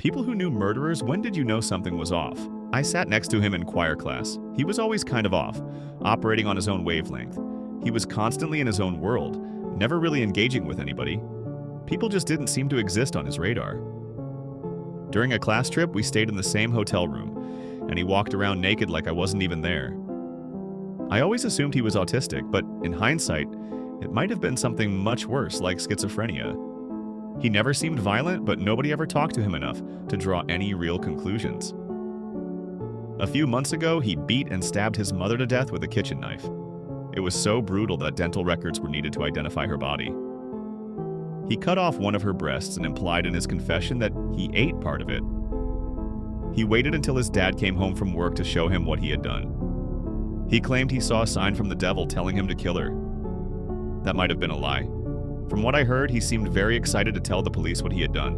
People who knew murderers, when did you know something was off? I sat next to him in choir class. He was always kind of off, operating on his own wavelength. He was constantly in his own world, never really engaging with anybody. People just didn't seem to exist on his radar. During a class trip, we stayed in the same hotel room, and he walked around naked like I wasn't even there. I always assumed he was autistic, but in hindsight, it might have been something much worse, like schizophrenia. He never seemed violent, but nobody ever talked to him enough to draw any real conclusions. A few months ago, he beat and stabbed his mother to death with a kitchen knife. It was so brutal that dental records were needed to identify her body. He cut off one of her breasts and implied in his confession that he ate part of it. He waited until his dad came home from work to show him what he had done. He claimed he saw a sign from the devil telling him to kill her. That might have been a lie. From what I heard, he seemed very excited to tell the police what he had done.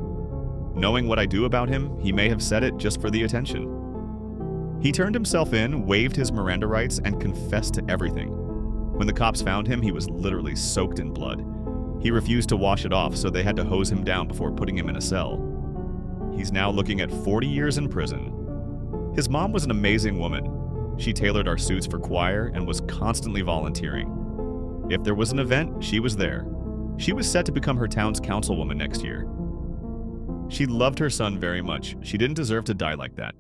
Knowing what I do about him, he may have said it just for the attention. He turned himself in, waived his Miranda rights, and confessed to everything. When the cops found him, he was literally soaked in blood. He refused to wash it off, so they had to hose him down before putting him in a cell. He's now looking at 40 years in prison. His mom was an amazing woman. She tailored our suits for choir and was constantly volunteering. If there was an event, she was there. She was set to become her town's councilwoman next year. She loved her son very much. She didn't deserve to die like that.